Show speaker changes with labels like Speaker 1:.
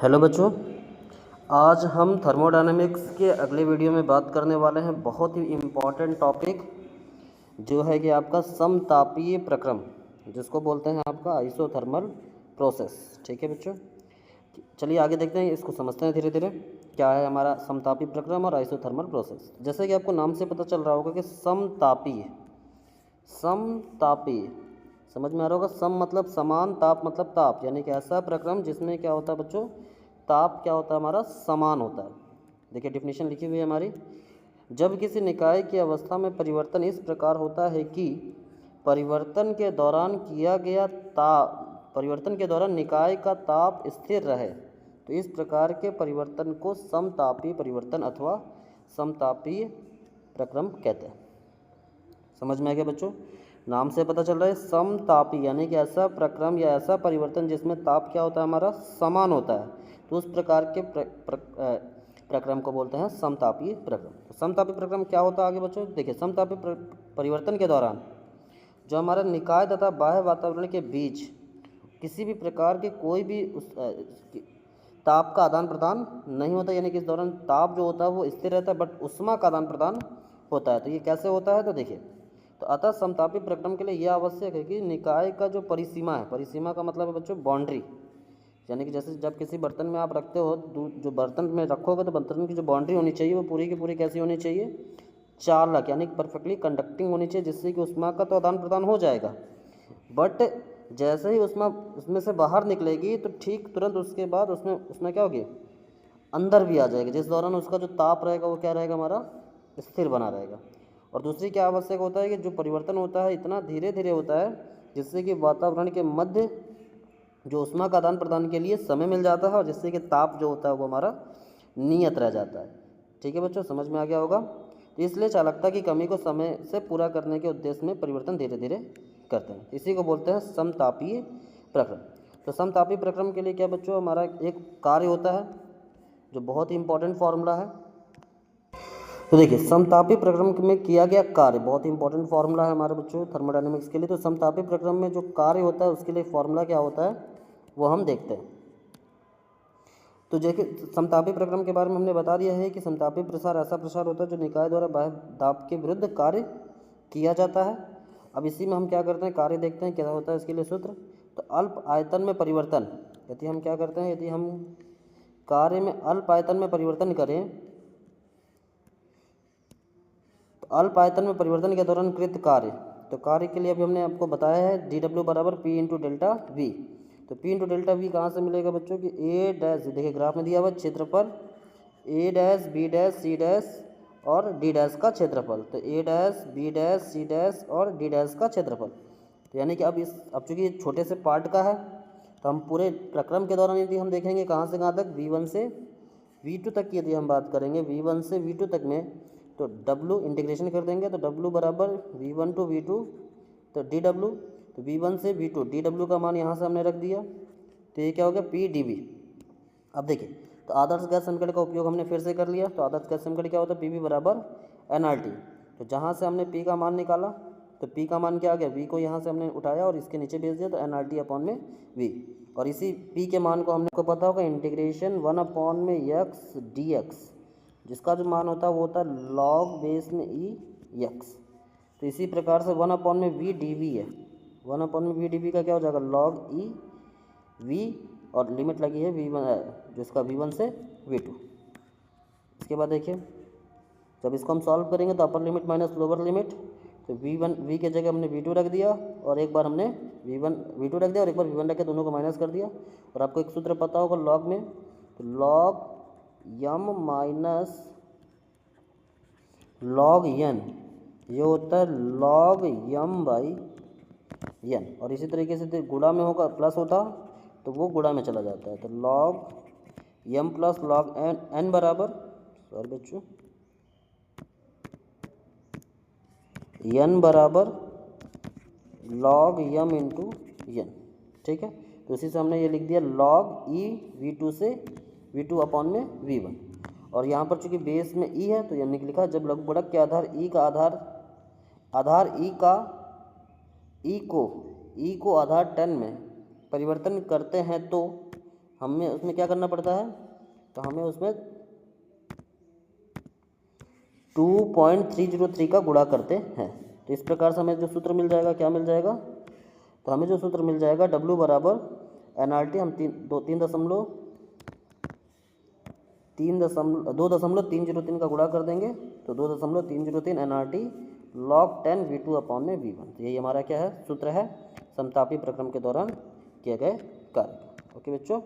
Speaker 1: Hello बच्चों, आज हम थर्मोडायनेमिक्स के अगले वीडियो में बात करने वाले हैं बहुत ही इम्पॉर्टेंट टॉपिक जो है कि आपका समतापीय प्रक्रम, जिसको बोलते हैं आपका आइसोथर्मल प्रोसेस। ठीक है बच्चों, चलिए आगे देखते हैं, इसको समझते हैं धीरे धीरे क्या है हमारा समतापी प्रक्रम और आइसोथर्मल प्रोसेस। जैसे कि आपको नाम से पता चल रहा होगा कि समतापीय समतापीय समझ में आ रहा होगा। सम मतलब समान, ताप मतलब ताप, यानी कि ऐसा प्रक्रम जिसमें क्या होता है बच्चों, ताप क्या होता है हमारा समान होता है। देखिए डेफिनेशन लिखी हुई है हमारी, जब किसी निकाय की अवस्था में परिवर्तन इस प्रकार होता है कि परिवर्तन के दौरान किया गया परिवर्तन के दौरान निकाय का ताप स्थिर रहे, तो इस प्रकार के परिवर्तन को समतापीय परिवर्तन अथवा समतापीय प्रक्रम कहते हैं। समझ में आ गया बच्चों, नाम से पता चल रहा है समतापी, यानी कि ऐसा प्रक्रम या ऐसा परिवर्तन जिसमें ताप क्या होता है हमारा समान होता है, तो उस प्रकार के प्रक्रम को बोलते हैं समतापी प्रक्रम। तो समतापी प्रक्रम क्या होता है आगे बच्चों देखिए। समतापी परिवर्तन के दौरान जो हमारा निकाय तथा बाह्य वातावरण के बीच किसी भी प्रकार के कोई भी ताप का आदान प्रदान नहीं होता, यानी कि इस दौरान ताप जो होता है वो स्थिर रहता है, बट उष्मा का आदान प्रदान होता है। तो ये कैसे होता है, तो देखिए, तो अतः समतापी प्रक्रम के लिए यह आवश्यक है कि निकाय का जो परिसीमा है, परिसीमा का मतलब है बच्चों बाउंड्री, यानी कि जैसे जब किसी बर्तन में आप रखते हो, जो बर्तन में रखोगे तो बर्तन की जो बाउंड्री होनी चाहिए वो पूरी की पूरी कैसी होनी चाहिए, चालक, यानी कि परफेक्टली कंडक्टिंग होनी चाहिए, जिससे कि उष्मा का तो आदान प्रदान हो जाएगा, बट जैसे ही उष्मा उसमें से बाहर निकलेगी तो ठीक तुरंत उसके बाद उसमें क्या होगी, अंदर भी आ जाएगी, जिस दौरान उसका जो ताप रहेगा वो क्या रहेगा हमारा स्थिर बना रहेगा। और दूसरी क्या आवश्यक होता है कि जो परिवर्तन होता है इतना धीरे धीरे होता है जिससे कि वातावरण के मध्य जो उष्मा का आदान प्रदान के लिए समय मिल जाता है, और जिससे कि ताप जो होता है वो हमारा नियत रह जाता है। ठीक है बच्चों, समझ में आ गया होगा। तो इसलिए चालकता की कमी को समय से पूरा करने के उद्देश्य में परिवर्तन धीरे धीरे करते हैं, इसी को बोलते हैं समतापीय प्रक्रम। तो समतापीय प्रक्रम के लिए क्या बच्चों, हमारा एक कार्य होता है जो बहुत ही इंपॉर्टेंट फार्मूला है। तो देखिए, समतापी प्रक्रम में किया गया कार्य बहुत ही इंपॉर्टेंट फार्मूला है हमारे बच्चों थर्मोडायनेमिक्स के लिए। तो समतापी प्रक्रम में जो कार्य होता है उसके लिए फार्मूला क्या होता है वो हम देखते हैं। तो देखिए, समतापी प्रक्रम के बारे में हमने बता दिया है कि समतापी प्रसार ऐसा प्रसार होता है जो निकाय द्वारा बाह्य दाब के विरुद्ध कार्य किया जाता है। अब इसी में हम क्या करते हैं, कार्य देखते हैं क्या होता है इसके लिए सूत्र। तो अल्प आयतन में परिवर्तन, यदि हम क्या करते हैं, यदि हम कार्य में अल्प आयतन में परिवर्तन करें, तो अल्प आयतन में परिवर्तन के दौरान कृत कार्य, तो कार्य के लिए अभी हमने आपको बताया है dW बराबर P इंटू डेल्टा वी। तो P इंटू डेल्टा वी कहाँ से मिलेगा बच्चों कि ए डैश, देखिए ग्राफ में दिया हुआ क्षेत्रफल A dash B dash C dash और डी डैश का क्षेत्रफल, तो A dash B dash C dash और डी डैश का क्षेत्रफल। तो यानी कि अब चूँकि छोटे से पार्ट का है, तो हम पूरे प्रक्रम के दौरान यदि हम देखेंगे कहाँ से कहाँ तक, V1 से V2 तक की यदि हम बात करेंगे, V1 से V2 तक में, तो W इंटीग्रेशन कर देंगे, तो W बराबर V1 टू V2, तो DW, तो V1 से V2 DW का मान यहाँ से हमने रख दिया, तो ये क्या हो गया PdV। अब देखिए, तो आदर्श गैस समीकरण का उपयोग हमने फिर से कर लिया। तो आदर्श गैस समीकरण क्या होता है, PV बराबर nRT। तो जहाँ से हमने P का मान निकाला, तो P का मान क्या आ गया, V को यहाँ से हमने उठाया और इसके नीचे भेज दिया, तो nRT अपॉन में V। और इसी P के मान को हमने को पता होगा इंटीग्रेशन 1 अपॉन में x dx, जिसका जो मान होता है वो होता है लॉग बेस में ई एक्स। तो इसी प्रकार से 1 अपॉन में वी डी वी है, 1 अपॉन में वी डी वी का क्या हो जाएगा लॉग ई वी, और लिमिट लगी है V1 जिसका V1 से V2। इसके बाद देखिए, जब इसको हम सॉल्व करेंगे तो upper limit minus lower limit, तो V के जगह हमने V2 रख दिया, और एक बार हमने V2 रख दिया और एक बार V1 रख के दोनों को माइनस कर दिया। और आपको एक सूत्र पता होगा लॉग में, तो लॉग यम माइनस लॉग यन, ये होता है लॉग यम बाई यन। और इसी तरीके से गुणा में होगा प्लस होता तो वो गुणा में चला जाता है, तो लॉग यम प्लस लॉग एन बराबर, सॉरी बच्चों, यन बराबर लॉग यम इंटू यन। ठीक है, तो इसी से हमने ये लिख दिया लॉग ई V2 से V2 अपॉन में V1। और यहाँ पर चूंकि बेस में ई है तो यानी कि लिखा जब लघु गुणक के आधार ई का आधार ई को आधार 10 में परिवर्तन करते हैं तो हमें उसमें क्या करना पड़ता है, तो हमें उसमें 2.303 का गुणा करते हैं। तो इस प्रकार से हमें जो सूत्र मिल जाएगा, क्या मिल जाएगा, तो हमें जो सूत्र मिल जाएगा W बराबर NRT, हम 2.303 का गुणा कर देंगे, तो 2.303 NRT log 10 V2/V1। तो यही हमारा क्या है, सूत्र है समतापी प्रक्रम के दौरान किए गए कार्य। ओके बच्चों।